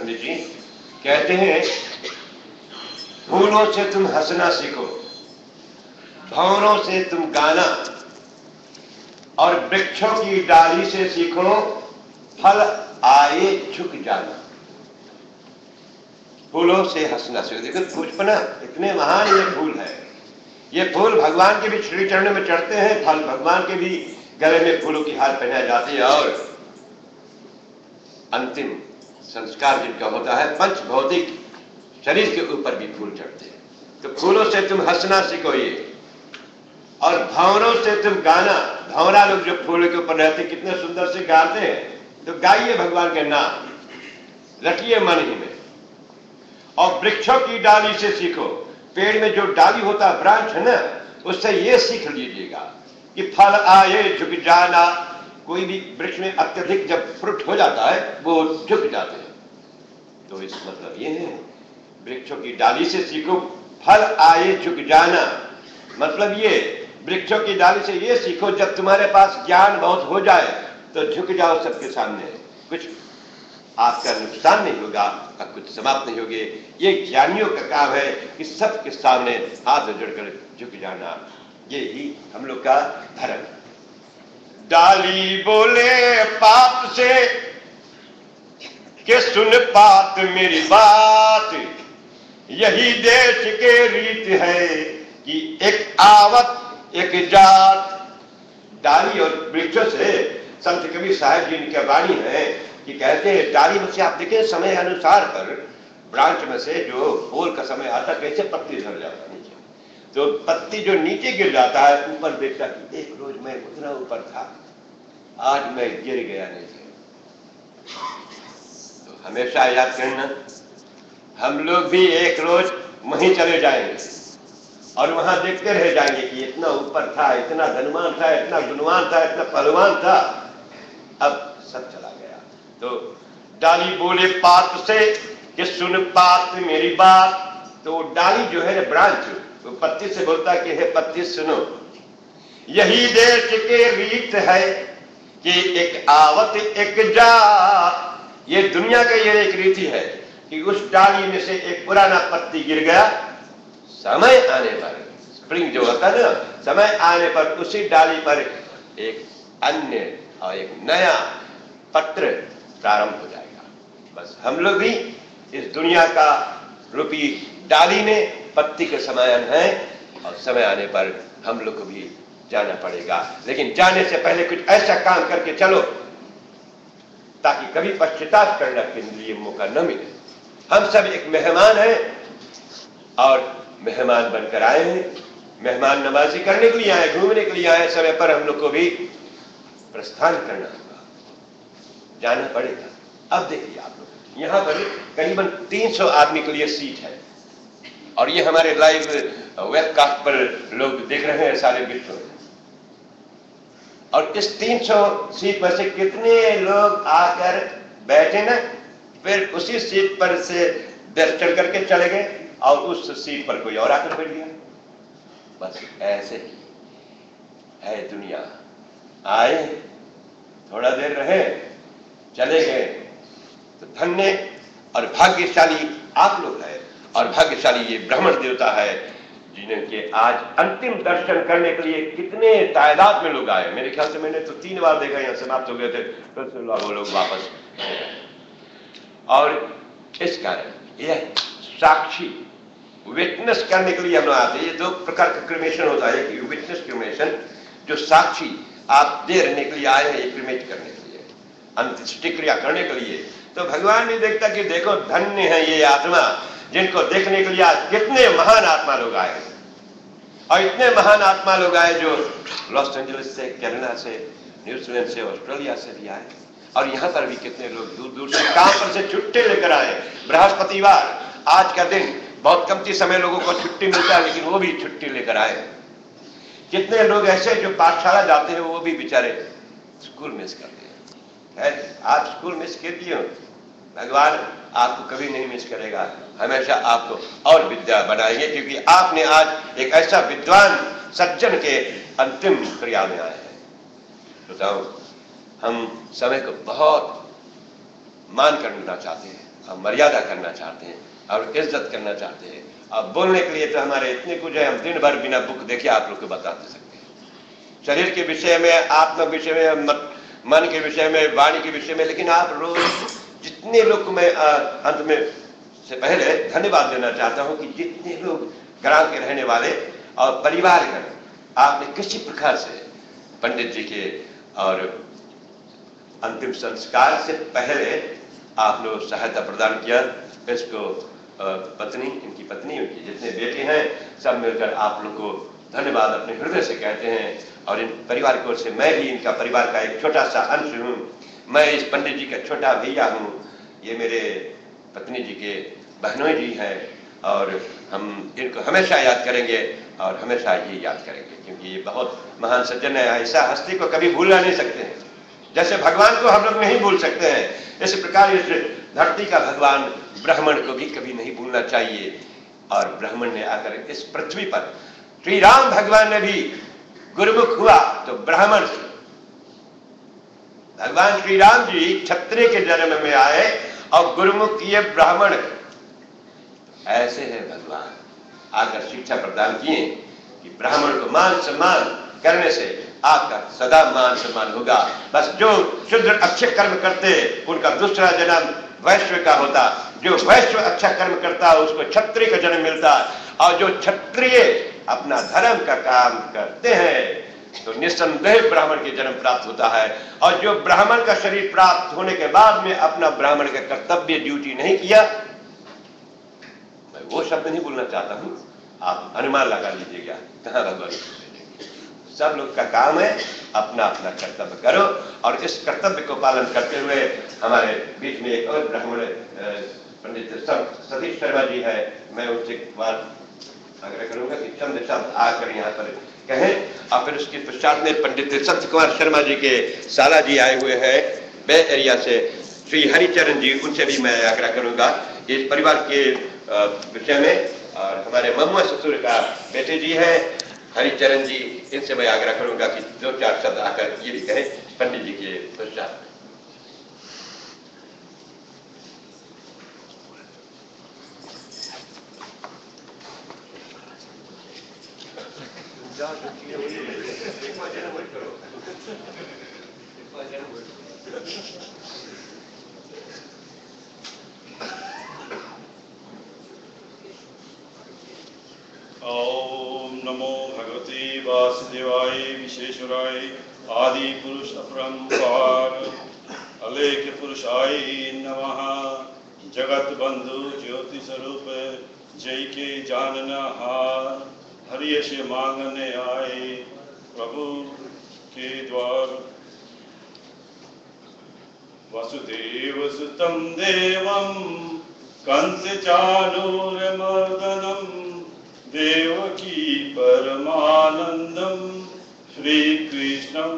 पंडित जी कहते हैं, फूलों से तुम हंसना सीखो, भंवरों से तुम गाना, और वृक्षों की डाली से सीखो फल आए झुक जाना। फूलों से हंसना सीखो। देखो पुष्पना इतने महान ये फूल है। ये फूल भगवान के भी श्री चरण में चढ़ते हैं, फल भगवान के भी गले में फूलों की हार पहनाई जाती है, और अंतिम संस्कार जिनका होता है पंच भौतिक शरीर के ऊपर भी फूल चढ़ते हैं। तो फूलों से तुम हंसना सीखो ये, और भंवरों से तुम गाना। भंवरा लोग जो फूलों के ऊपर रहते कितने सुंदर से गाते हैं, तो गाइए भगवान के नाम, रखिए मन ही में। और वृक्षों की डाली से सीखो, पेड़ में जो डाली होता है, ब्रांच है ना, उससे ये सीख लीजिएगा कि फल आए झुक जाना। कोई भी वृक्ष में अत्यधिक जब फ्रूट हो जाता है वो झुक जाते हैं। तो इस मतलब ये है, वृक्षों की डाली से सीखो फल आए झुक जाना। मतलब ये वृक्षों की डाली से ये सीखो, जब तुम्हारे पास ज्ञान बहुत हो जाए तो झुक जाओ सबके सामने, कुछ आपका नुकसान नहीं होगा, आप कुछ समाप्त नहीं होगे। ये ज्ञानियों का काम है कि सबके सामने हाथ जोड़कर झुक जाना। ये ही हम लोग का धर्म। डाली बोले पात से कि सुन पात मेरी बात, यही देश के रीत है कि एक आवत एक जात। डाली और वृक्षों से संत कबीर साहब जी की वाणी है कि कहते हैं, डाली में से आप देखें समय अनुसार पर ब्रांच में से जो फूल का समय आता कैसे पत्ती झड़ जाता नीचे, तो पत्ती जो नीचे गिर जाता है, ऊपर देखता कि एक रोज मैं उतना ऊपर था, आज मैं गिर गया नीचे। तो हमेशा याद करना, हम लोग भी एक रोज वहीं चले जाएंगे और वहां देखते रह जाएंगे कि इतना ऊपर था, इतना धनवान था, इतना गुणवान था, इतना पहलवान था, अब सब चला गया। तो डाली बोले पात से कि सुन पात मेरी बात। तो डाली जो है ब्रांच, तो पत्ती से बोलता है कि हे पत्ती सुनो, यही देश के रीत है कि एक आवत एक जात। ये दुनिया का ये एक रीति है कि उस डाली में से एक पुराना पत्ती गिर गया, समय आने पर, स्प्रिंग जो होता है ना, समय आने पर उसी डाली पर एक अन्य और एक नया पत्र प्रारंभ हो जाएगा। बस हम लोग भी इस दुनिया का रूपी डाली में पत्ती के समान है, और समय आने पर हम लोग को भी जाना पड़ेगा। लेकिन जाने से पहले कुछ ऐसा काम करके चलो ताकि कभी पश्चाताप करने के लिए मौका न मिले। हम सब एक मेहमान हैं और मेहमान बनकर आए हैं, मेहमान नवाजी करने के लिए आए, घूमने के लिए आए। समय पर हम लोग को भी प्रस्थान करना होगा, जाना पड़ेगा। अब देखिए आप लोग, यहाँ पर करीबन 300 आदमी के लिए सीट है, और ये हमारे लाइव वेबकास्ट पर लोग देख रहे हैं सारे विश्व में। और इस 300 सीट पर से कितने लोग आकर बैठे ना, फिर उसी सीट पर से चढ़ करके चले गए और उस सीट पर कोई और आकर बैठ गया। बस ऐसे ही है दुनिया। आए, थोड़ा देर रहे, चले गए। तो धन्य और भाग्यशाली आप लोग हैं, और भाग्यशाली ये ब्राह्मण देवता है जिनके आज अंतिम दर्शन करने के लिए कितने तादाद में लोग आए। मेरे ख्याल से मैंने तो 3 बार देखा, यहाँ समाप्त हो गए थे, फिर से वो लोग वापस। और इस कारण यह साक्षी विटनेस करने के लिए हम लोग आते हैं। ये 2 प्रकार का क्रिमेशन होता है, कि विटनेस क्रिमेशन, जो साक्षी आप दे रहने के लिए आए हैं, क्रिमेट करने के लिए, अंत्येष्टि क्रिया करने के लिए। तो भगवान भी देखता कि देखो धन्य है ये आत्मा, जिनको देखने के लिए आज कितने महान आत्मा लोग आए, और इतने महान आत्मा लोग आए जो लॉस एंजलिस से, कनाडा से, न्यूजीलैंड से, ऑस्ट्रेलिया से भी आए। और यहाँ पर भी कितने लोग दूर दूर से काम पर से छुट्टी लेकर आए। बृहस्पतिवार आज का दिन बहुत कमती समय लोगों को छुट्टी मिलता है, लेकिन वो भी छुट्टी लेकर आए। कितने लोग ऐसे जो पाठशाला जाते हैं वो भी बेचारे स्कूल मिस करते हैं। आप स्कूल मिस कीजिए, भगवान आपको कभी नहीं मिस करेगा, हमेशा आपको और विद्या बनाएंगे, क्योंकि आपने आज एक ऐसा विद्वान सज्जन के अंतिम क्रिया में आए हैं। बताओ, हम समय को बहुत मान कर लेना चाहते हैं, मर्यादा करना चाहते हैं और इज्जत करना चाहते हैं। अब बोलने के लिए तो हमारे इतने कुछ है, हम दिन भर बिना बुक देखे आप लोग को बता दे सकते हैं, शरीर के विषय में, आत्मा विषय में, मन के विषय में, वाणी के विषय में। लेकिन आप रोज जितने लोग को मैं अंत में से पहले धन्यवाद देना चाहता हूं कि जितने लोग ग्राम के रहने वाले और परिवार का आपने किसी प्रकार से पंडित जी के और अंतिम संस्कार से पहले आप लोग सहायता प्रदान किया। इसको पत्नी, इनकी पत्नी, उनकी जितने बेटे हैं, सब मिलकर आप लोग को धन्यवाद अपने हृदय से कहते हैं। और इन परिवार की ओर से मैं भी इनका परिवार का एक छोटा सा अंश हूँ। मैं इस पंडित जी का छोटा भैया हूँ। ये मेरे पत्नी जी के बहनोई जी हैं और हम इनको हमेशा याद करेंगे और हमेशा ये याद करेंगे, क्योंकि ये बहुत महान सज्जन है। ऐसा हस्ती को कभी भूलना नहीं सकते हैं। जैसे भगवान को हम लोग नहीं भूल सकते हैं, इसी प्रकार इस धरती का भगवान ब्राह्मण को भी कभी नहीं भूलना चाहिए। और ब्राह्मण ने आकर इस पृथ्वी पर, श्री राम भगवान ने भी गुरुमुख हुआ तो ब्राह्मण से। भगवान श्री राम जी क्षत्रिय के जन्म में आए और गुरुमुख किए ब्राह्मण। ऐसे है भगवान आकर शिक्षा प्रदान किए कि ब्राह्मण को मान सम्मान करने से आपका सदा मान सम्मान होगा। बस जो शुद्र अच्छे कर्म करते उनका दूसरा जन्म वैश्य का होता, जो वैश्य अच्छा कर्म करता उसको क्षत्रिय का जन्म मिलता, और जो क्षत्रिय अपना धर्म का काम करते हैं तो निस्संदेह ब्राह्मण के जन्म प्राप्त होता है। और जो ब्राह्मण का शरीर प्राप्त होने के बाद में अपना ब्राह्मण का कर्तव्य ड्यूटी नहीं किया, मैं वो शब्द नहीं बोलना चाहता हूं, आप अनुमान लगा लीजिएगा कहां भगवान। सब लोग का काम है अपना अपना कर्तव्य करो, और इस कर्तव्य को पालन करते हुए हमारे बीच में एक और ब्राह्मण पंडित सतीश शर्मा जी है। मैं उनसे एक बार आग्रह करूंगा कि चंद शब्द आकर यहाँ पर कहें, और फिर उसके पश्चात में पंडित सत्य कुमार शर्मा जी के साला जी आए हुए हैं बे एरिया से, श्री हरिचरण जी, उनसे भी मैं आग्रह करूंगा इस परिवार के विषय में। और हमारे ममुआ ससुर का बेटे जी है हरिचरण जी, इनसे मैं आग्रह करूंगा कि 2-4 शब्द आकर ये भी कहें पंडित जी के पश्चात। ओम नमो भगवते वासुदेवाय विश्वेश्वराय आदि पुरुष अपरंपार अलेख्य पुरुषाय नमः। जगत बंधु ज्योति स्वरूप जय के जानना हार, हरियश मांगने आए प्रभु के द्वार। वसुदेव सुतं देवं कंस चाणूरमर्दनम् देवकी परमानंदम श्री कृष्णं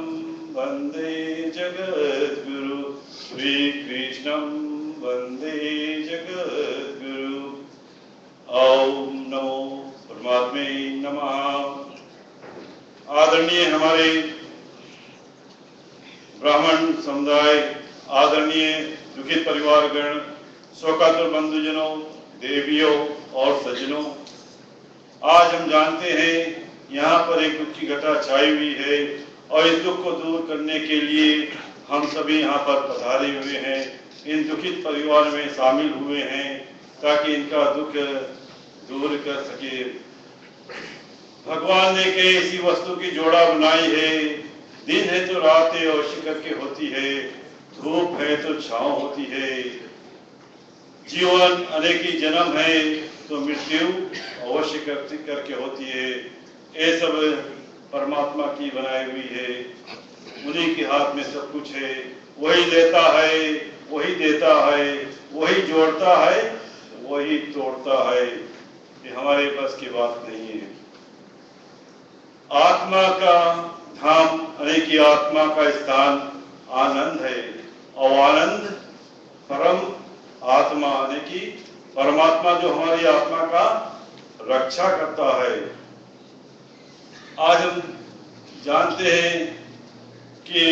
वंदे जगद्गुरु, श्री कृष्णं वंदे जगद्गुरु। ओम नमो परमात्मे नमः। आदरणीय हमारे ब्राह्मण समुदाय, आदरणीय दुखित परिवारगण, शोकातुर बंधुजनों, देवियों और सज्जनों, आज हम जानते हैं यहाँ पर एक दुख की घटा छाई हुई है और इस दुख को दूर करने के लिए हम सभी यहाँ पर पधारे हुए हैं, इन दुखित परिवार में शामिल हुए हैं ताकि इनका दुख दूर कर सके। भगवान ने के इसी वस्तु की जोड़ा बनाई है, दिन है तो रात है अवश्य करके होती है, धूप है तो छांव होती है, जीवन अनेकी जन्म है तो मृत्यु अवश्य करके होती है। ये सब परमात्मा की बनाई हुई है, उन्हीं के हाथ में सब कुछ है। वही लेता है, वही देता है, वही जोड़ता है, वही तोड़ता है। ये हमारे बस की बात नहीं है। आत्मा का धाम, अनेकी आत्मा का स्थान आनंद है, और आनंद परम आत्मा अनेकी परमात्मा जो हमारी आत्मा का रक्षा करता है। आज हम जानते हैं कि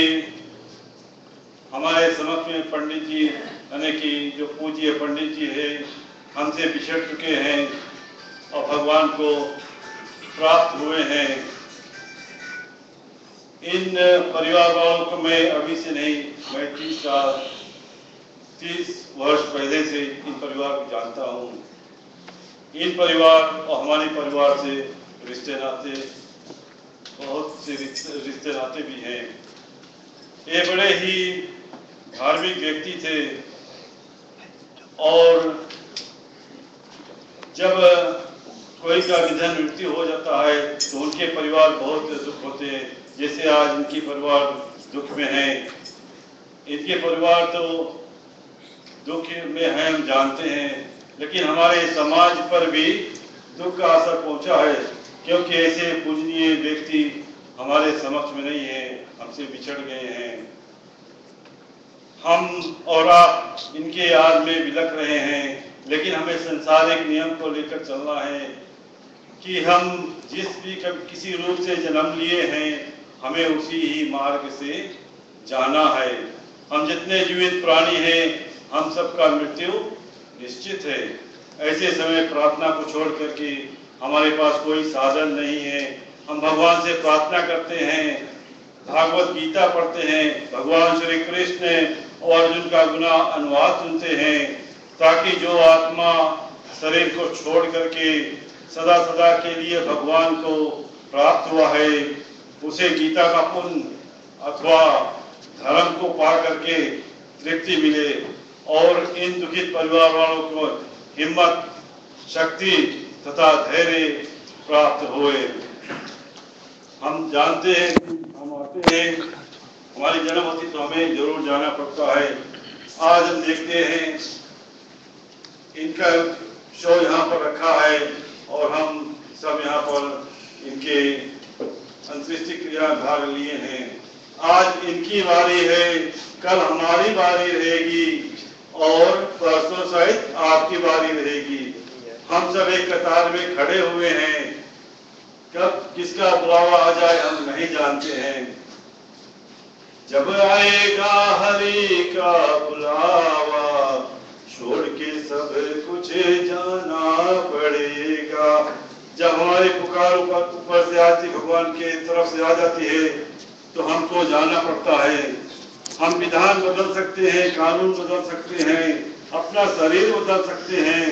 हमारे समक्ष में पंडित जी यानी कि जो पूज्य पंडित जी है हमसे बिछड़ चुके हैं और भगवान को प्राप्त हुए हैं। इन परिवार वालों को मैं अभी से नहीं, मैं 30 वर्ष पहले से इन परिवार को जानता हूँ। इन परिवार और हमारे परिवार से रिश्ते नाते, बहुत से रिश्ते नाते भी हैं। ये बड़े ही धार्मिक व्यक्ति थे और जब कोई का निधन मृत्यु हो जाता है तो उनके परिवार बहुत दुख होते हैं। जैसे आज इनकी परिवार दुख में है, इनके परिवार तो दुख में है, हम जानते हैं, लेकिन हमारे समाज पर भी दुख का असर पहुंचा है, क्योंकि ऐसे पूजनीय व्यक्ति हमारे समक्ष में नहीं है, हमसे बिछड़ गए हैं। हम और आप इनके याद में बिलख रहे हैं, लेकिन हमें संसारिक नियम को लेकर चलना है कि हम जिस भी किसी रूप से जन्म लिए हैं, हमें उसी ही मार्ग से जाना है। हम जितने जीवित प्राणी हैं, हम सबका मृत्यु निश्चित है। ऐसे समय प्रार्थना को छोड़ करके हमारे पास कोई साधन नहीं है। हम भगवान से प्रार्थना करते हैं, भागवत गीता पढ़ते हैं, भगवान श्री कृष्ण और अर्जुन का गुना अनुवाद सुनते हैं, ताकि जो आत्मा शरीर को छोड़ करके सदा सदा के लिए भगवान को प्राप्त हुआ है, उसे गीता का पुण्य अथवा धर्म को पा करके तृप्ति मिले और इन दुखित परिवार वालों को हिम्मत, शक्ति तथा धैर्य प्राप्त होए। हम जानते हैं कि हम आते हैं, हमारी जन्म होती तो हमें जरूर जाना पड़ता है। आज हम देखते हैं इनका शो यहाँ पर रखा है और हम सब यहाँ पर इनके अंत्येष्टि क्रिया भाग लिए हैं। आज इनकी बारी है, कल हमारी बारी रहेगी और परसों शायद आपकी बारी रहेगी। हम सब एक कतार में खड़े हुए हैं, कब किसका बुलावा आ जाए हम नहीं जानते हैं। जब आएगा हरि का बुलावा, छोड़ के सब कुछ जाना पड़ेगा। जब हमारी पुकार ऊपर से आती, भगवान के तरफ से आ जाती है, तो हमको जाना पड़ता है। हम विधान बदल सकते हैं, कानून बदल सकते हैं, अपना शरीर बदल सकते हैं,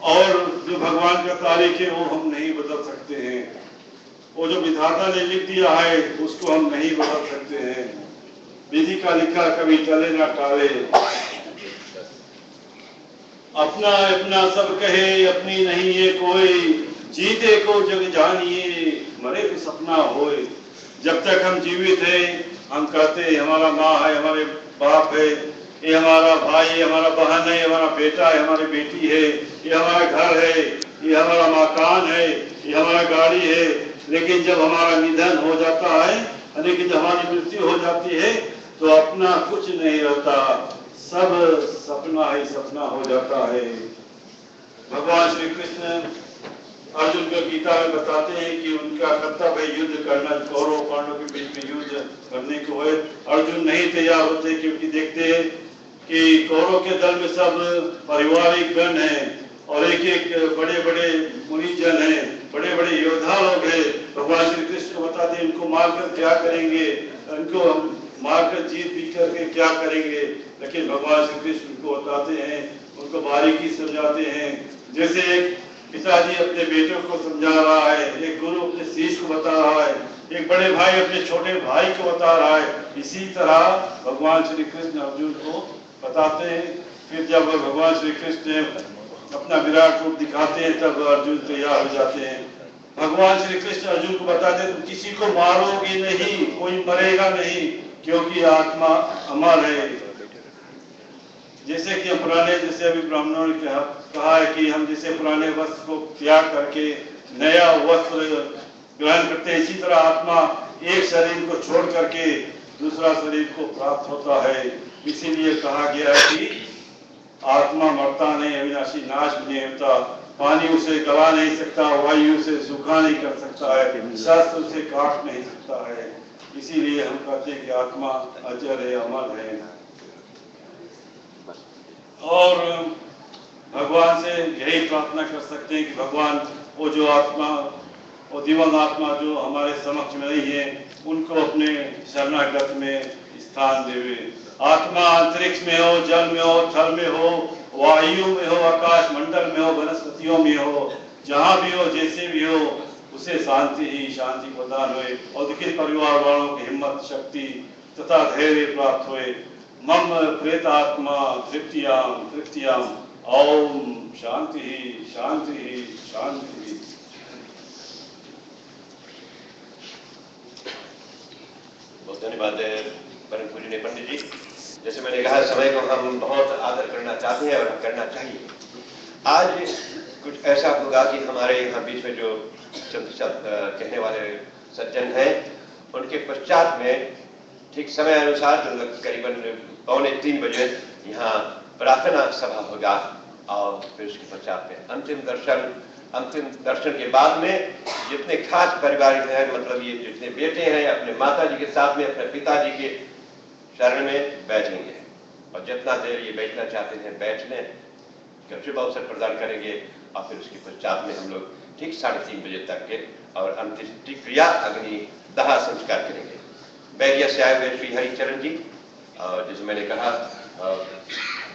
और जो भगवान का तारीख है वो हम नहीं बदल सकते हैं। वो जो विधाता ने लिख दिया है उसको हम नहीं बदल सकते हैं। विधि का लिखा कभी टले ना टाले। अपना अपना सब कहे, अपनी नहीं है कोई, जीते को जग जानिए, मरे तो सपना होए। जब तक हम जीवित हैं हम कहते हैं हमारा माँ है, हमारे बाप है, ये हमारा भाई है, हमारा बहन है, हमारा बेटा है, हमारी बेटी है, ये हमारा घर है, ये हमारा मकान है, ये हमारा गाड़ी है। लेकिन जब हमारा निधन हो जाता है, लेकिन जब हमारी मृत्यु हो जाती है, तो अपना कुछ नहीं रहता, सब सपना ही सपना हो जाता है। भगवान श्री कृष्ण अर्जुन को गीता में बताते हैं कि उनका कर्तव्य है युद्ध करना, कौरव पांडवों के बीच में युद्ध करने को है। अर्जुन नहीं तैयार होते, क्योंकि देखते हैं कि कौरव के दल में सब पारिवारिक गण हैं और एक एक बड़े बड़े मुनिजन हैं, बड़े बड़े योद्धा लोग हैं। भगवान श्री कृष्ण बताते हैं इनको मारकर क्या करेंगे, इनको मारकर जीत पी करके क्या करेंगे। लेकिन भगवान श्री कृष्ण उनको बताते हैं, उनको बारीकी समझाते हैं। जैसे एक पिताजी अपने बेटों को समझा रहा है, एक गुरु अपने शिष्य को बता रहा है, एक बड़े भाई अपने छोटे भाई को बता रहा है, इसी तरह भगवान श्री कृष्ण अर्जुन को बताते हैं। फिर जब भगवान श्री कृष्ण अपना विराट रूप दिखाते हैं तब अर्जुन तैयार हो जाते हैं। भगवान श्री कृष्ण अर्जुन को बताते हैं तुम किसी को मारोगे नहीं, कोई मरेगा नहीं, क्योंकि आत्मा अमर है। जैसे कि पुराने, जैसे अभी ब्राह्मणों ने कहा है कि हम जैसे पुराने वस्त्र को त्याग करके नया वस्त्र ग्रहण करते हैं, इसी तरह आत्मा एक शरीर को छोड़ करके दूसरा शरीर को प्राप्त होता है। इसीलिए कहा गया है कि आत्मा मरता नहीं, अविनाशी नाश नहीं होता। पानी उसे गला नहीं सकता, वायु उसे सूखा नहीं कर सकता है, शास्त्र उसे काट नहीं सकता है। इसीलिए हम कहते हैं कि आत्मा अजर है, अमर है। और भगवान से यही प्रार्थना कर सकते हैं कि भगवान वो जो आत्मा, वो दिव्यांग आत्मा जो हमारे समक्ष में नहीं है, उनको अपने शरणागत में स्थान देवे। आत्मा अंतरिक्ष में हो, जल में हो, थल में हो, वायु में हो, आकाश मंडल में हो, वनस्पतियों में हो, जहाँ भी हो, जैसे भी हो, उसे शांति ही शांति प्रदान हुए और दुखित परिवार वालों की हिम्मत, शक्ति तथा धैर्य प्राप्त हुए। मम प्रेतात्मा तृप्तियाम तृप्तियाम। ओम शांति ही शांति ही शांति ही। बहुत धन्यवाद परम पूजनीय पंडित जी। जैसे मैंने कहा, समय को हम बहुत आदर करना चाहते हैं और करना चाहिए। आज कुछ ऐसा होगा कि हमारे यहाँ बीच में जो चंद शब्द कहने वाले सज्जन हैं, उनके पश्चात में ठीक समय अनुसार करीबन 2:45 बजे यहाँ प्रार्थना सभा होगा और फिर उसके पश्चात में अंतिम दर्शन के बाद में जितने खास परिवार हैं, मतलब ये जितने बेटे हैं, अपने माता जी के साथ में अपने पिताजी के शरण में बैठेंगे और जितना देर ये बैठना चाहते हैं बैठ लें, शुभ अवसर प्रदान करेंगे और फिर उसके पश्चात में हम लोग ठीक 3:30 बजे तक के और अंतिम क्रिया अग्नि दाह संस्कार करेंगे। बैरिया से आए हुए श्री हरिचरण जी, और जैसे मैंने कहा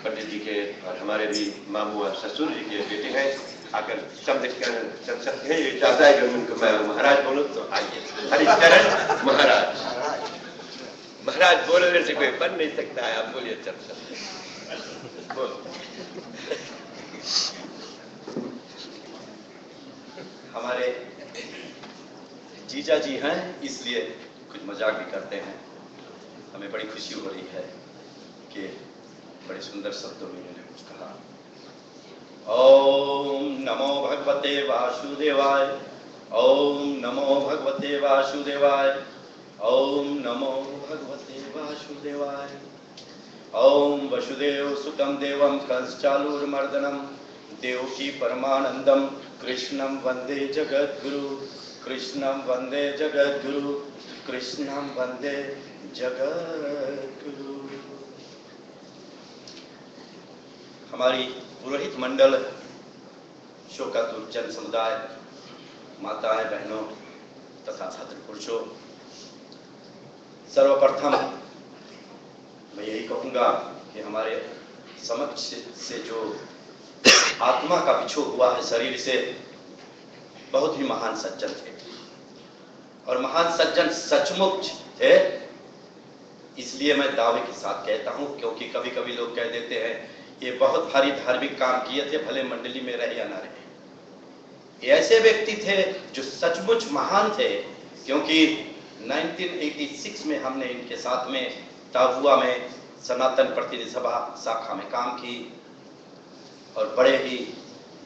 पंडित जी के और हमारे भी मामू और ससुर जी के बेटे हैं, आकर शब्द सकते हैं। ये चाहता है कि उनको मैं महाराज बोलूं, तो आइए हरिचरण महाराज। महाराज बोलने से कोई बन नहीं सकता है, आप बोलिए चल सकते बोल। हमारे जीजा जी हैं, इसलिए कुछ मजाक भी करते हैं। हमें बड़ी खुशी हो रही है कि बड़े सुंदर शब्दों में उन्होंने कुछ कहा। ओम नमो भगवते वासुदेवाय, ओम नमो भगवते वासुदेवाय, ओम नमो भगवते वासुदेवाय। ओम वसुदेव सुतम देवम कंसचालूरमर्दनम देवकी परमानंदम कृष्णं वंदे जगद्गुरु, कृष्णं वंदे जगद्गुरु, कृष्णं वंदे जगद्गुरु। हमारी पुरोहित मंडल, शोकातुर जन समुदाय, माताएं, बहनों तथा छात्र पुरुषों, सर्वप्रथम मैं यही कहूंगा कि हमारे समक्ष से जो आत्मा का बिछोह हुआ है शरीर से, बहुत ही महान सज्जन थे और महान सज्जन सचमुच थे। इसलिए मैं दावे के साथ कहता हूं, क्योंकि कभी कभी लोग कह देते हैं ये बहुत भारी धार्मिक काम किए थे, भले मंडली में रहे या ना रहे। ये ऐसे व्यक्ति थे जो सचमुच महान थे, क्योंकि 1986 में हमने इनके साथ में ताबुआ में सनातन प्रतिनिधि सभा शाखा में काम की और बड़े ही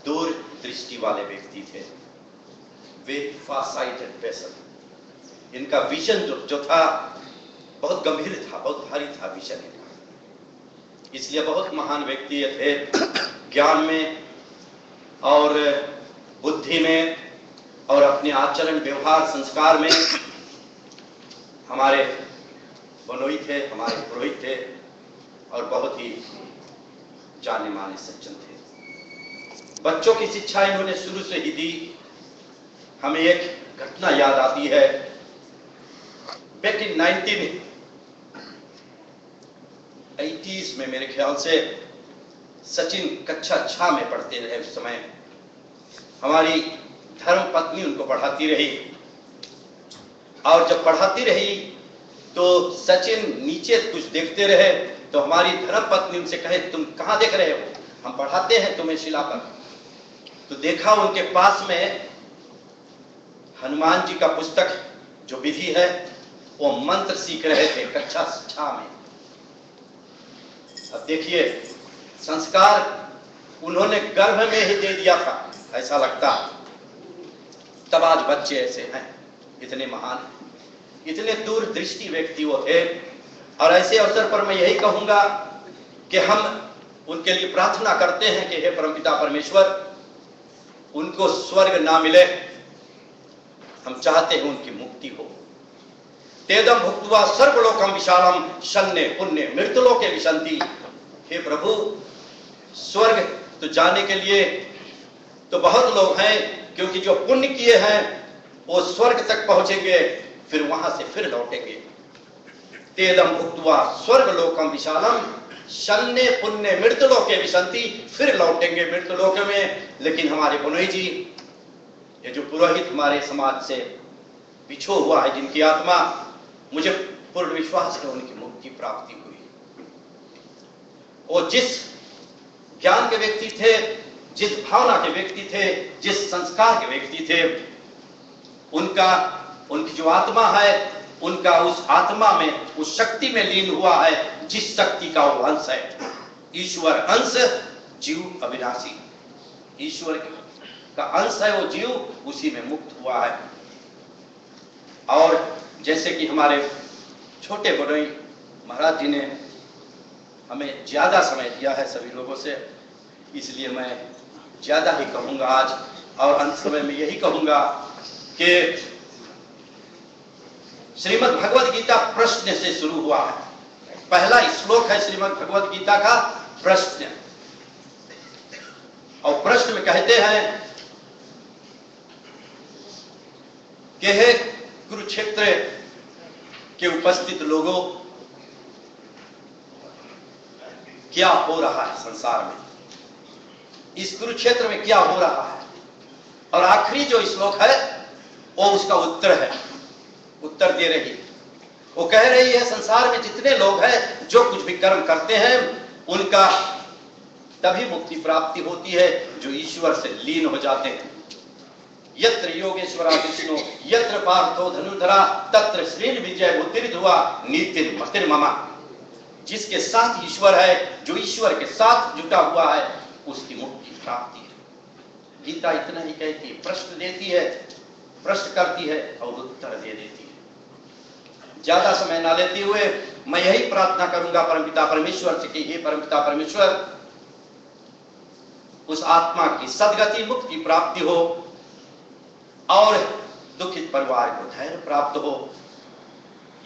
दूर दृष्टि वाले व्यक्ति थे। वे फार-साइटेड पर्सन। इनका विजन जो था बहुत गंभीर था, बहुत भारी था विजन इनका। इसलिए बहुत महान व्यक्ति थे, ज्ञान में और बुद्धि में और अपने आचरण व्यवहार संस्कार में हमारे बनोई थे, हमारे पुरोहित थे और बहुत ही जाने माने सज्जन थे। बच्चों की शिक्षा इन्होंने शुरू से ही दी। हमें एक घटना याद आती है। बैक इन 1980s में मेरे ख्याल से सचिन कक्षा 6 में पढ़ते रहे। उस समय हमारी धर्म पत्नी उनको पढ़ाती रही और जब पढ़ाती रही तो सचिन नीचे कुछ देखते रहे तो हमारी धर्म पत्नी उनसे कहे, तुम कहां देख रहे हो, हम पढ़ाते हैं तुम्हें शिला पर। तो देखा उनके पास में हनुमान जी का पुस्तक जो विधि है वो मंत्र सीख रहे थे कक्षा 6 में। अब देखिए, संस्कार उन्होंने गर्भ में ही दे दिया था, ऐसा लगता। तब आज बच्चे ऐसे हैं, इतने महान, इतने दूरदृष्टि व्यक्ति वो थे। और ऐसे अवसर पर मैं यही कहूंगा कि हम उनके लिए प्रार्थना करते हैं कि हे परमपिता परमेश्वर, उनको स्वर्ग ना मिले, हम चाहते हैं उनकी मुक्ति हो। तेदम भुक्त्वा सर्वलोकम विशालम शन्ने पुण्य मृतलोके विशंति। हे प्रभु, स्वर्ग तो जाने के लिए तो बहुत लोग हैं, क्योंकि जो पुण्य किए हैं वो स्वर्ग तक पहुंचेंगे, फिर वहां से फिर लौटेंगे। तेदम भुक्त्वा स्वर्गलोकम विशालम शन्य पुण्य मृतलोके विशंति, फिर लौटेंगे मृतलोक में। लेकिन हमारे पुनोई जी, ये जो पुरोहित हमारे समाज से बिछो हुआ है, जिनकी आत्मा, मुझे पूर्ण विश्वास है उनकी मुक्ति प्राप्ति हुई। वो जिस ज्ञान के व्यक्ति थे, जिस भावना के व्यक्ति थे, जिस संस्कार के व्यक्ति थे, उनकी जो आत्मा है, उनका उस आत्मा में, उस शक्ति में लीन हुआ है जिस शक्ति का वो अंश है। ईश्वर अंश, जीव अविनाशी। ईश्वर का अंश है वो जीव, उसी में मुक्त हुआ है। और जैसे कि हमारे छोटे बड़ोई महाराज जी ने हमें ज्यादा समय दिया है सभी लोगों से, इसलिए मैं ज्यादा ही कहूंगा आज। और अंत समय में यही कहूंगा कि श्रीमद् भगवद गीता प्रश्न से शुरू हुआ है। पहला श्लोक है श्रीमद् भगवद गीता का प्रश्न, और प्रश्न में कहते हैं कि हे कुरुक्षेत्र के उपस्थित लोगों, क्या हो रहा है संसार में, इस कुरुक्षेत्र में क्या हो रहा है। और आखिरी जो श्लोक है वो उसका उत्तर है, उत्तर दे रही। वो कह रही है संसार में जितने लोग हैं जो कुछ भी कर्म करते हैं उनका तभी मुक्ति प्राप्ति होती है जो ईश्वर से लीन हो जाते हैं। यत्र योगेश्वरा विष्णु यत्र पार्थो धनुर्धरा तत्र श्रीन विजय बुद्धिर्ध्रुवा नीतिर् मतिर्ममा। जिसके साथ ईश्वर है, जो ईश्वर के साथ जुटा हुआ है, उसकी मुक्ति प्राप्ति है। गीता इतना ही कहती है, प्रश्न देती है, प्रश्न करती है और उत्तर दे देती है। ज्यादा समय ना लेते हुए मैं यही प्रार्थना करूंगा परमपिता परमेश्वर से कि हे परमपिता परमेश्वर, उस आत्मा की सद्गति मुक्ति प्राप्ति हो और दुखित परिवार को धैर्य प्राप्त हो।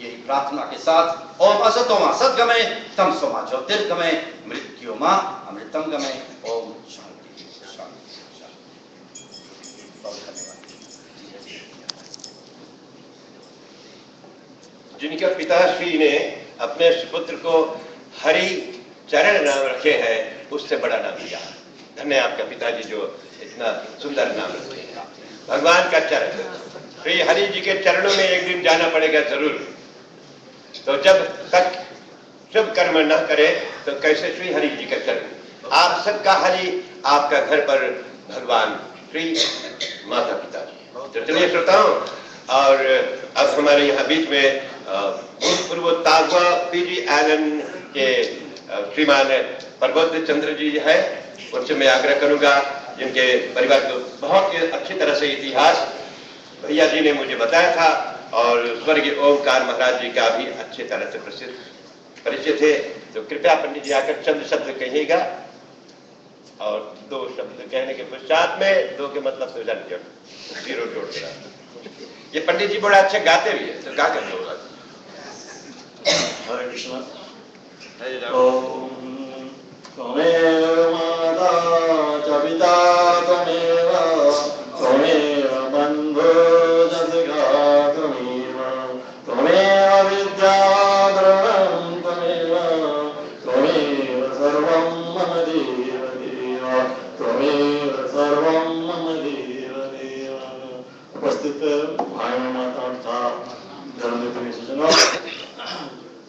यही प्रार्थना के साथ ओम असतो मा सद्गमय तमसो मा ज्योतिर्गमय मृत्यो मा अमृतम गमय। ओम शांति शांति शांति। बहुत धन्यवाद। जिनके पिताश्री ने अपने सुपुत्र को हरि चरण नाम रखे हैं, उससे बड़ा नाम दिया। धन्य आपका पिताजी जो इतना सुंदर नाम रखे हैं। भगवान का चरण, श्री हरि जी के चरणों में एक दिन जाना पड़ेगा जरूर। तो जब तक शुभ कर्म न करे तो कैसे श्री हरि जी का चरण। आप सबका हरि आपका घर पर भगवान श्री माता पिता जी। तो चलिए श्रोताओं, और अब हमारे यहाँ बीच में भूतपूर्व तागवा पीजी एलन के श्रीमान प्रबोध चंद्र जी है, उनसे मैं आग्रह करूंगा, जिनके परिवार को बहुत ही अच्छी तरह से इतिहास भैया जी ने मुझे बताया था, और स्वर्गीय ओमकार महाराज जी का भी अच्छी तरह से प्रसिद्ध परिचय थे। तो कृपया पंडित जी आकर चंद शब्द कहिएगा, और दो शब्द कहने के पश्चात में, दो के मतलब तो जान जीरो जोड़ देना। ये पंडित जी बड़ा अच्छा गाते भी है, तो गा कर दो। हरे कृष्ण। ओम त्वमेव माता च पिता त्वमेव त्वमेव बन्धुश्च सखा त्वमेव त्वमेव विद्या द्रविणं त्वमेव त्वमेव सर्वं मम देव देव त्वमेव सर्वं मम देव देव। उपस्थित भाइयों माताओं तथा धर्मनिरपेक्ष सज्जनों,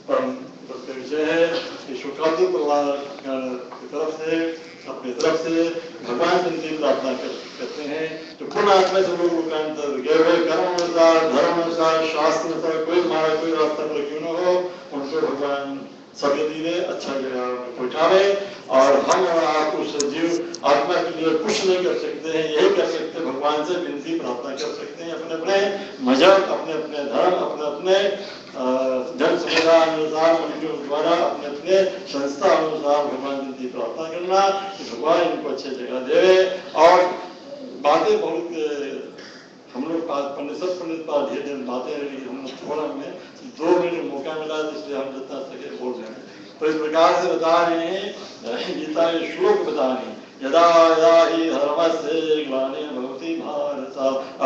परम दुख का विषय है कि शुक्रादि परिवार की तरफ से, अपनी तरफ से भगवान से इनकी प्रार्थना करते हैं। तो पूर्ण आत्मा से लोग लोकांतर गए हुए कर्म अनुसार, धर्म अनुसार, शास्त्र अनुसार कोई हमारा कोई रास्ता पर क्यों न हो, उनको भगवान सदगति दे, अच्छा जगह पहुंचावे। और हम और आप उस जीव आत्मा के लिए कुछ नहीं कर सकते हैं, यही कर सकते हैं, भगवान से विनती प्रार्थना कर सकते हैं। अपने अपने मजहब, अपने अपने धर्म, अपने अपने जन समुदाय अनुसार, मंदिरों द्वारा, अपने अपने संस्था अनुसार भगवान विनती प्रार्थना करना कि भगवान इनको अच्छे जगह दे। और बातें बहुत हम लोग पंडित पास ढेर बातें, हम लोग थोड़ा में 2 मिनट मौका मिला, इसलिए हम जितना सके बोल रहे हैं। तो इस प्रकार से बता रहे हैं गीता के श्लोक बता रहे हैं। यदा यदा हि धर्मस्य ग्लानिर्भवति भारत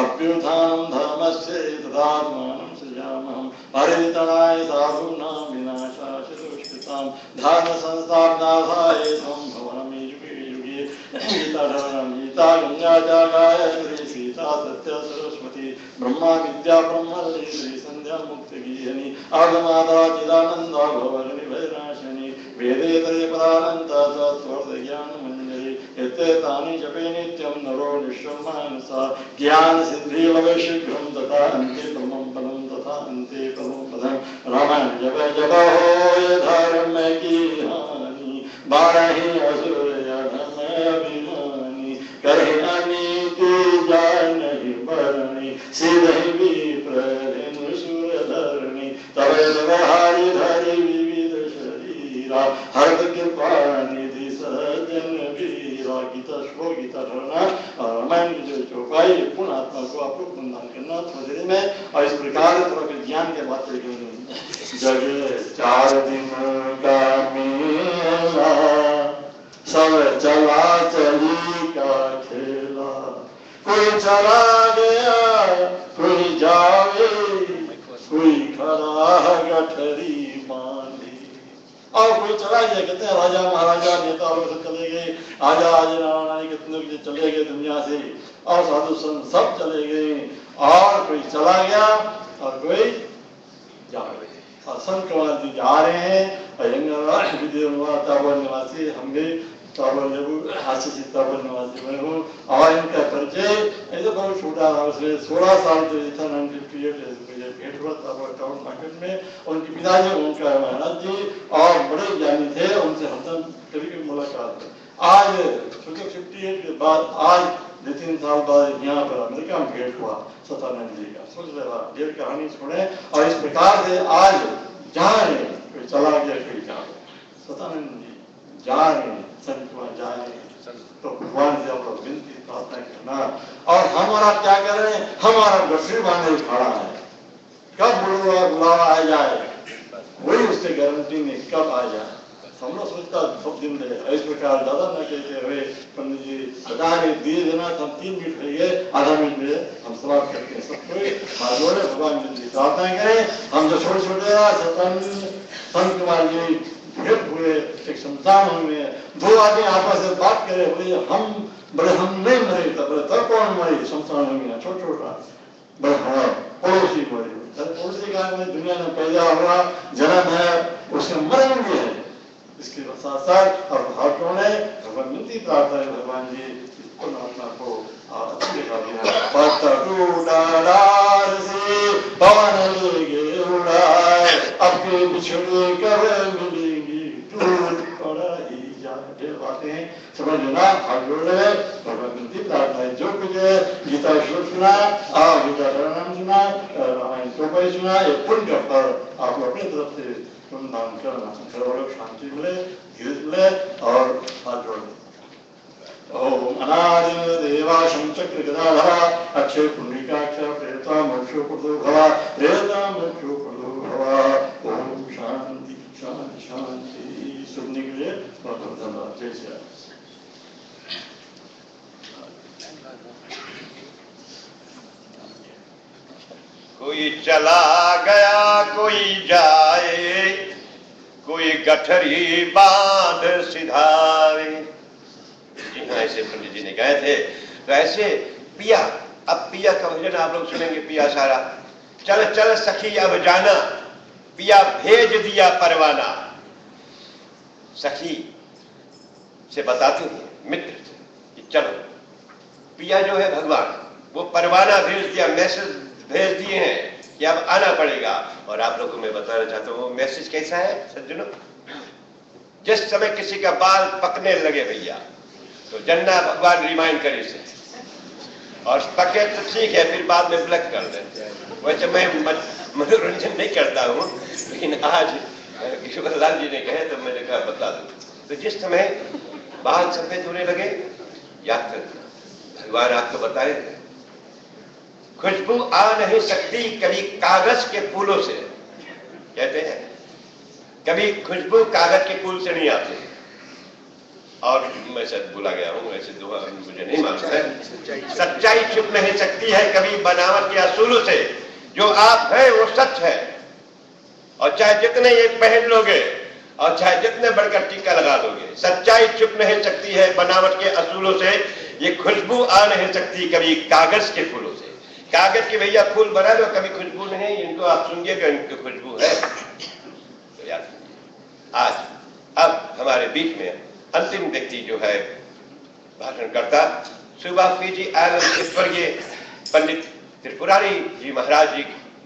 अभ्युत्थानं धर्मस्य तदात्मानं सृजाम्यहम् परित्राणाय साधूनां विनाशाय च दुष्कृतां धर्म संस्थापनार्थाय सम्भवामि युगे युगे। गीता गंगा च गायत्री सीता सत्य सरस्वती ब्रह्मा विद्या ब्रह्मर्षि संध्या मुक्त गीयनी आगमाता चिदानंदा भवनि भैराशनि वेदे तये पदानंत तत्त्व ज्ञान मंजरी एतेतानि जपे नित्यं नरो निःशमानसा ज्ञान सिद्धि लभे शीघ्रं तथा अन्ते परमं पदं तथा अन्ते परमं पदं रामायण जप जप होय धर्म की हानि बारहि असुर धर्म अभिमानी करहि अनीति जानहि बरणी सीधहि विप्र सुर धरणी तब व्यवहारि धरि विविध शरीरा हर कृपा निधि सज्जन वीरा। गीता श्लोक गीता धरना और रामायण की जो चौपाई पूर्ण आत्मा को आप लोग बंधन करना थोड़ी देर में। और इस प्रकार थोड़ा ज्ञान के बात जग 4 दिन का मेला सब चला चली का खेला कोई चला गया कोई जावे कोई खड़ा गठरी बांधी और कोई चला गया। कहते हैं राजा महाराजा नेता लोग सब चले गए, आजा आज नारायण कितने लोग चले गए दुनिया से और साधु संत सब चले गए और कोई चला गया और कोई जा रहे और संत कुमार जी जा रहे हैं। ताबर निवासी हम भी ताबर आशीषित ताबर निवासी मैं हूँ और इनका परिचय ऐसे बहुत छोटा था। उसमें 16 साल जो था 1958 भेंट हुआ ताबर टाउन मार्केट में। उनके पिताजी उनका महाराज जी और बड़े ज्ञानी थे, उनसे हमने कभी कभी मुलाकात हुई। आज 58 के बाद आज 2-3 साल बाद यहाँ पर अमेरिका में भेंट हुआ सतानंद जी का। सोच रहा ढेर कहानी सुने और इस प्रकार से आज जा रहे कोई चला गया कोई जा रहे सतानंद जी जा रहे संत जा रहे। तो भगवान से आप लोग विनती प्रार्थना करना और हमारा क्या कर रहे हैं, हमारा गठरी बांधे खड़ा है। कब बुलावा आ जाए वही उससे गारंटी नहीं कब आ जाए। हम लोग सोचता सब दिन रहे इस प्रकार ज्यादा न कहते हुए पंडित जी बता रहे दिए देना तो हम 3 मिनट रह गए, आधा मिनट में हम समाप्त करते हैं। सब जोड़े भगवान जी प्रार्थना करें। हम जो छोटे छोटे संत कुमार जी भेंट हुए एक शमशान में 2 आदमी आपस में बात करे बोले हम नहीं मरे तब कौन मरे शमशान में छोटा बड़े हाँ पड़ोसी मरे। पड़ोसी का दुनिया में पैदा हुआ जन्म है उसके मरेंगे है इसके साथ साथ और भाग्यों ने भगवान विनती प्रार्थना है भगवान जी आत्मा को अच्छी दिखा दिया अपने बिछड़े कब मिलेंगी टूट पड़ा ही जाए बातें समझ लेना भाग्यों ने भगवान विनती प्रार्थना है। जो कुछ गीता श्लोक सुना गीता नाम सुना रामायण चौपाई सुना ये पुण्य पर आप अपनी तरफ से दान करना सर्वलोक शांति मिले धीरज मिले और हाथ जोड़े। ओम अनादि देवाशं चक्र गदाधरा अक्षय पुण्डिकाक्ष प्रेता मोक्षो प्रदो भवा प्रेता मोक्षो प्रदो भवा। ओम शांति शांति शांति। सुनने के लिए बहुत बहुत धन्यवाद। जय श्री राम। कोई चला गया कोई जाए कोई गठरी बांध सिधारे। जी हाँ ऐसे पंडित जी ने कहे थे। तो ऐसे पिया, अब पिया का भजन आप लोग सुनेंगे। पिया सारा चल चल सखी अब जाना पिया भेज दिया परवाना। सखी से बताती है मित्र से कि चलो पिया जो है भगवान वो परवाना भेज दिया, मैसेज भेज दिए हैं कि अब आना पड़ेगा। और आप लोगों को मैं बताना चाहता हूं वो मैसेज कैसा है सज्जनों। जिस समय किसी का बाल पकने लगे भैया तो जन्ना भगवान रिमाइंड करे इसे और पके तो ठीक है फिर बाद में ब्लैक कर देते। वैसे मैं मनोरंजन नहीं करता हूं लेकिन आज ईश्वरलाल जी ने कहे तो मैंने कहा बता दूं। तो जिस समय बाल सफेद होने लगे याद करना भगवान आपको बताए खुशबू आ नहीं सकती कभी कागज के फूलों से। कहते हैं कभी खुशबू कागज के फूल से नहीं आती। और मैं शायद भूला गया हूँ, ऐसे दोहा मुझे नहीं मालूम है। सच्चाई छुप नहीं सकती है कभी बनावट के असूलों से। जो आप है वो सच है, और चाहे जितने ये पहन लोगे और चाहे जितने बढ़कर टीका लगा दोगे, सच्चाई छुप नहीं सकती है बनावट के असूलों से। ये खुशबू आ नहीं सकती कभी कागज के फूलों से। कागज के भैया फूल बना लो, कभी खुशबू नहीं। इनको आप सुनिएगा, इनको खुशबू है तो याद। आज अब हमारे बीच में अंतिम व्यक्ति जो है भाषणकर्ता, सुबह पीजी आनंद स्वर्गीय पंडित त्रिपुरारी जी महाराज जी,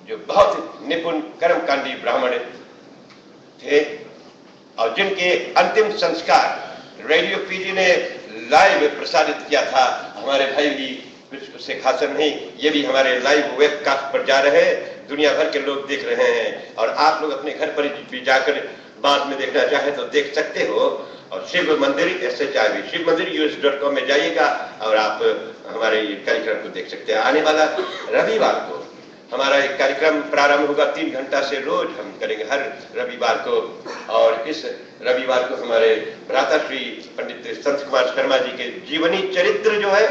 जो बहुत निपुण कर्मकांडी ब्राह्मण थे और जिनके अंतिम संस्कार रेडियो पीजी ने लाइव प्रसारित किया था। हमारे भाई भी कुछ उससे खासा नहीं, ये भी हमारे लाइव वेबकास्ट पर जा रहे हैं, दुनिया भर के लोग देख रहे हैं। और आप लोग अपने घर पर भी जाकर बाद में देखना चाहे तो देख सकते हो। और शिव मंदिर SHIV शिव मंदिर US.com में जाइएगा और आप हमारे ये कार्यक्रम को देख सकते हैं। आने वाला रविवार को हमारा एक कार्यक्रम प्रारंभ होगा, 3 घंटा से रोज हम करेंगे हर रविवार को। और इस रविवार को हमारे भ्राता श्री पंडित संत कुमार शर्मा जी के जीवनी चरित्र जो है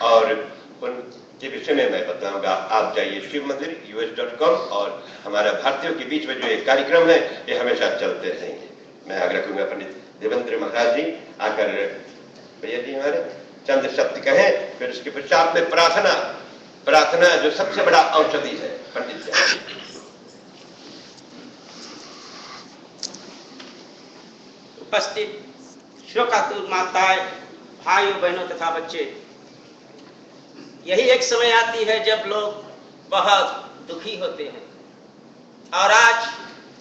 और उनके विषय में मैं बताऊंगा। आप जाइए शिव मंदिर US.com, और हमारा भारतीयों के बीच में जो एक कार्यक्रम है ये हमेशा चलते रहेंगे। मैं आग्रह करूंगा पंडित देवेंद्र महाराज जी आकर भैया जी हमारे चंद शब्द कहें, फिर उसके पश्चात में प्रार्थना जो सबसे बड़ा औषधि है। पंडित जी उपस्थित शोकातुर माताएं, भाइयों बहनों तथा बच्चे, यही एक समय आती है जब लोग बहुत दुखी होते हैं। और आज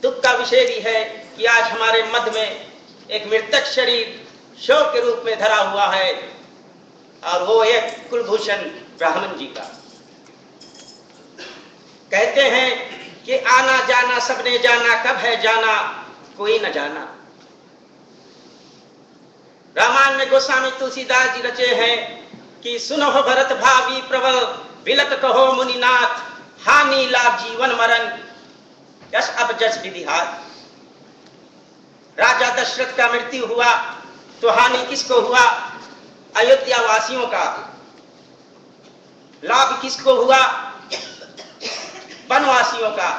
दुख का विषय भी है कि आज हमारे मध्य में एक मृतक शरीर शव के रूप में धरा हुआ है, और वो एक कुलभूषण ब्राह्मण जी का। कहते हैं कि आना जाना सबने जाना, कब है जाना कोई न जाना। रामायण में गोस्वामी तुलसीदास जी रचे हैं कि सुनो भरत भावी प्रबल, विलक कहो मुनिनाथ, हानि लाभ जीवन मरण, यश अब जस विधिहार। राजा दशरथ का मृत्यु हुआ तो हानि किसको हुआ? अयोध्या वासियों का। लाभ किसको हुआ? वनवासियों का।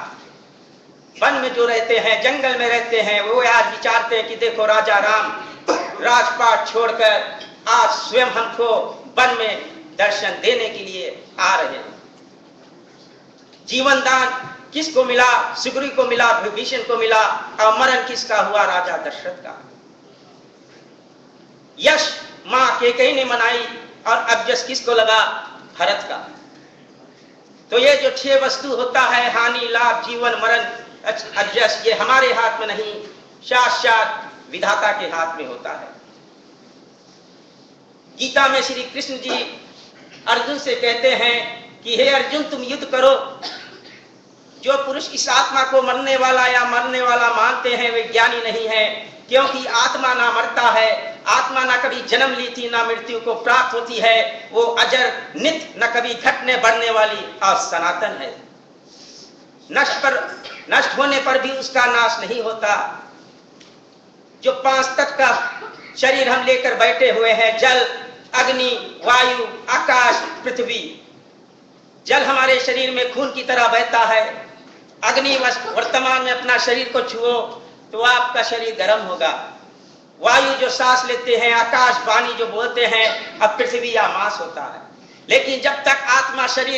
वन में जो रहते हैं, जंगल में रहते हैं, वो आज विचारते हैं कि देखो राजा राम राजपाट छोड़कर आज स्वयं हमको वन में दर्शन देने के लिए आ रहे हैं। जीवन दान किसको मिला? सुग्रीव को मिला, विभीषण को मिला, और मरण किसका हुआ? राजा दशरथ का। यश मां कैकेयी ने मनाई, और अब यश किसको लगा? भरत का। तो ये जो 6 वस्तु होता है, हानि लाभ जीवन मरण यश, ये हमारे हाथ में नहीं, साक्षात विधाता के हाथ में होता है। गीता में श्री कृष्ण जी अर्जुन से कहते हैं कि हे अर्जुन तुम युद्ध करो। जो पुरुष इस आत्मा को मरने वाला या मरने वाला मानते हैं वे ज्ञानी नहीं है, क्योंकि आत्मा ना मरता है, आत्मा ना कभी जन्म ली थी ना मृत्यु को प्राप्त होती है। वो अजर नित्य न कभी घटने बढ़ने वाली और सनातन है। नष्ट होने पर भी उसका नाश नहीं होता। जो 5 तत्व का शरीर हम लेकर बैठे हुए हैं, जल अग्नि वायु आकाश पृथ्वी। जल हमारे शरीर में खून की तरह बहता है। अग्नि वर्तमान में अपना शरीर को छुओ तो आपका शरीर गर्म होगा। वायु जो सांस लेते हैं, आकाश वाणी जो बोलते हैं, अब पृथ्वी या मांस होता है। लेकिन जब तक आत्मा शरीर